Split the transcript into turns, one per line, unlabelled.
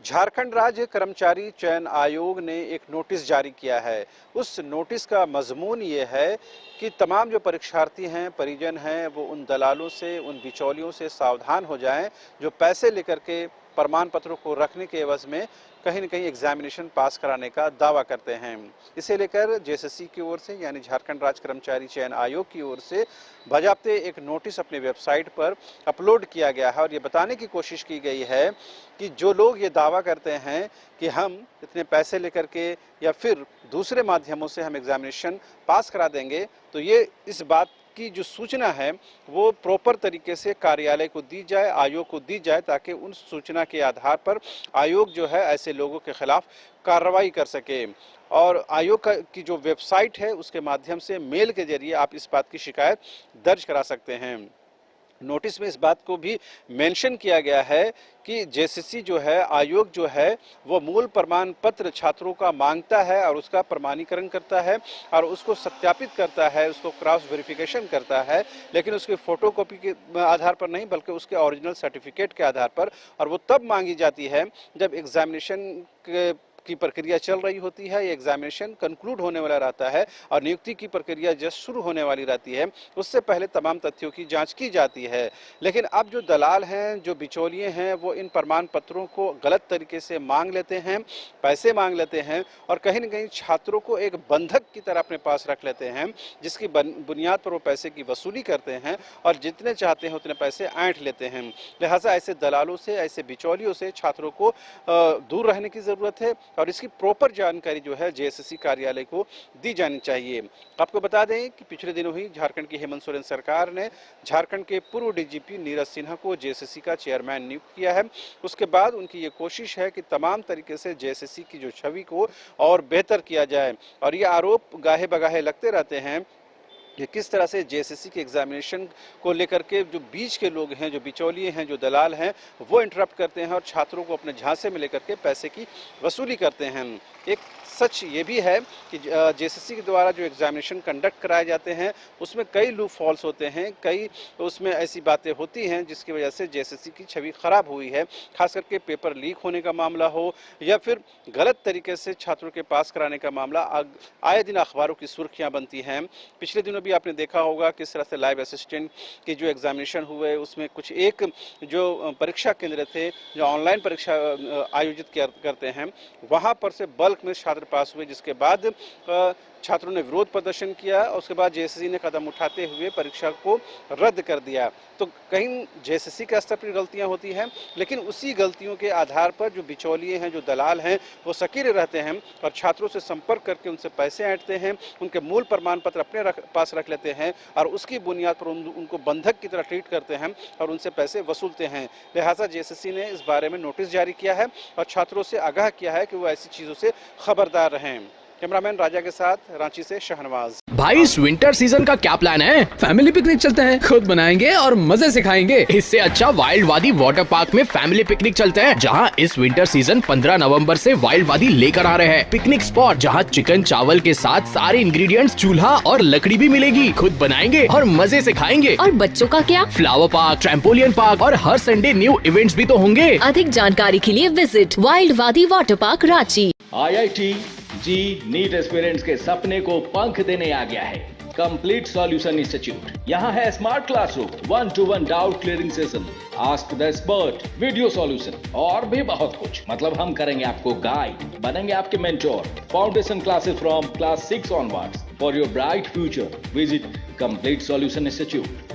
झारखंड राज्य कर्मचारी चयन आयोग ने एक नोटिस जारी किया है। उस नोटिस का मजमून ये है कि तमाम जो परीक्षार्थी हैं, परिजन हैं, वो उन दलालों से, उन बिचौलियों से सावधान हो जाएं, जो पैसे लेकर के प्रमाण पत्रों को रखने के एवज में कहीं न कहीं एग्जामिनेशन पास कराने का दावा करते हैं। इसे लेकर जेएसएससी की ओर से यानी झारखंड राज्य कर्मचारी चयन आयोग की ओर से बाकायदे एक नोटिस अपनी वेबसाइट पर अपलोड किया गया है और ये बताने की कोशिश की गई है कि जो लोग ये दावा करते हैं कि हम इतने पैसे लेकर के या फिर दूसरे माध्यमों से हम एग्जामिनेशन पास करा देंगे, तो ये इस बात की जो सूचना है वो प्रॉपर तरीके से कार्यालय को दी जाए, आयोग को दी जाए, ताकि उन सूचना के आधार पर आयोग जो है ऐसे लोगों के खिलाफ कार्रवाई कर सके। और आयोग की जो वेबसाइट है उसके माध्यम से मेल के जरिए आप इस बात की शिकायत दर्ज करा सकते हैं। नोटिस में इस बात को भी मेंशन किया गया है कि जेएसएससी जो है, आयोग जो है, वो मूल प्रमाण पत्र छात्रों का मांगता है और उसका प्रमाणीकरण करता है और उसको सत्यापित करता है, उसको क्रॉस वेरिफिकेशन करता है, लेकिन उसके फोटोकॉपी के आधार पर नहीं बल्कि उसके ओरिजिनल सर्टिफिकेट के आधार पर। और वो तब मांगी जाती है जब एग्जामिनेशन की प्रक्रिया चल रही होती है, ये एग्जामिनेशन कंक्लूड होने वाला रहता है और नियुक्ति की प्रक्रिया जस्ट शुरू होने वाली रहती है। उससे पहले तमाम तथ्यों की जांच की जाती है। लेकिन अब जो दलाल हैं, जो बिचौलिए हैं, वो इन प्रमाण पत्रों को गलत तरीके से मांग लेते हैं, पैसे मांग लेते हैं और कहीं न कहीं छात्रों को एक बंधक की तरह अपने पास रख लेते हैं, जिसकी बुनियाद पर वो पैसे की वसूली करते हैं और जितने चाहते हैं उतने पैसे ऐंठ लेते हैं। लिहाजा ऐसे दलालों से, ऐसे बिचौलियों से छात्रों को दूर रहने की ज़रूरत है और इसकी प्रॉपर जानकारी जो है जेएसएससी कार्यालय को दी जानी चाहिए। आपको बता दें कि पिछले दिनों ही झारखंड की हेमंत सोरेन सरकार ने झारखंड के पूर्व डीजीपी नीरज सिन्हा को जेएसएससी का चेयरमैन नियुक्त किया है। उसके बाद उनकी ये कोशिश है कि तमाम तरीके से जेएसएससी की जो छवि को और बेहतर किया जाए। और ये आरोप गाहे बगाहे लगते रहते हैं कि किस तरह से जेएसएससी के एग्जामिनेशन को लेकर के जो बीच के लोग हैं, जो बिचौलिए हैं, जो दलाल हैं, वो इंटरप्ट करते हैं और छात्रों को अपने झांसे में लेकर के पैसे की वसूली करते हैं। एक सच ये भी है कि जेएसएससी के द्वारा जो एग्जामिनेशन कंडक्ट कराए जाते हैं उसमें कई लूप फॉल्स होते हैं, कई उसमें ऐसी बातें होती हैं जिसकी वजह से जेएसएससी की छवि खराब हुई है। खास करके पेपर लीक होने का मामला हो या फिर गलत तरीके से छात्रों के पास कराने का मामला आए दिन अखबारों की सुर्खियां बनती हैं। पिछले दिनों भी आपने देखा होगा किस तरह से लाइव असिस्टेंट की जो एग्जामिनेशन हुए उसमें कुछ एक जो परीक्षा केंद्र थे जो ऑनलाइन परीक्षा आयोजित करते हैं, वहां पर से बल्क में छात्र पास हुए, जिसके बाद छात्रों ने विरोध प्रदर्शन किया और उसके बाद जेएसएससी ने कदम उठाते हुए परीक्षा को रद्द कर दिया। तो कहीं जेएसएससी के स्तर पर गलतियां होती हैं, लेकिन उसी गलतियों के आधार पर जो बिचौलिए हैं, जो दलाल हैं, वो सक्रिय रहते हैं और छात्रों से संपर्क करके उनसे पैसे ऐंठते हैं, उनके मूल प्रमाण पत्र अपने पास रख लेते हैं और उसकी बुनियाद पर उनको बंधक की तरह ट्रीट करते हैं और उनसे पैसे वसूलते हैं। लिहाजा जेएसएससी ने इस बारे में नोटिस जारी किया है और छात्रों से आगाह किया है कि वो ऐसी चीज़ों से खबरदार रहें। कैमरामैन राजा के साथ रांची से शहनवाज।
भाई इस विंटर सीजन का क्या प्लान है? फैमिली पिकनिक चलते हैं, खुद बनाएंगे और मजे से खाएंगे। इससे अच्छा वाइल्ड वादी वाटर पार्क में फैमिली पिकनिक चलते हैं, जहां इस विंटर सीजन 15 नवंबर से वाइल्ड वादी लेकर आ रहे हैं। पिकनिक स्पॉट जहां चिकन चावल के साथ सारे इंग्रेडिएंट्स, चूल्हा और लकड़ी भी मिलेगी। खुद बनाएंगे और मजे से खाएंगे।
और बच्चों का क्या?
फ्लावर पार्क, ट्रैम्पोलियन पार्क और हर संडे न्यू इवेंट्स भी तो होंगे।
अधिक जानकारी के लिए विजिट वाइल्ड वादी वाटर पार्क रांची।
IIT जी नीट एस्पिरेंट्स के सपने को पंख देने आ गया है कंप्लीट सॉल्यूशन इंस्टीट्यूट। यहाँ है smart classroom, 1-to-1 doubt clearing session, ask the expert, video solution और भी बहुत कुछ। मतलब हम करेंगे आपको गाइड, बनेंगे आपके mentor. Foundation classes from class 6 onwards for your bright future. Visit complete solution institute.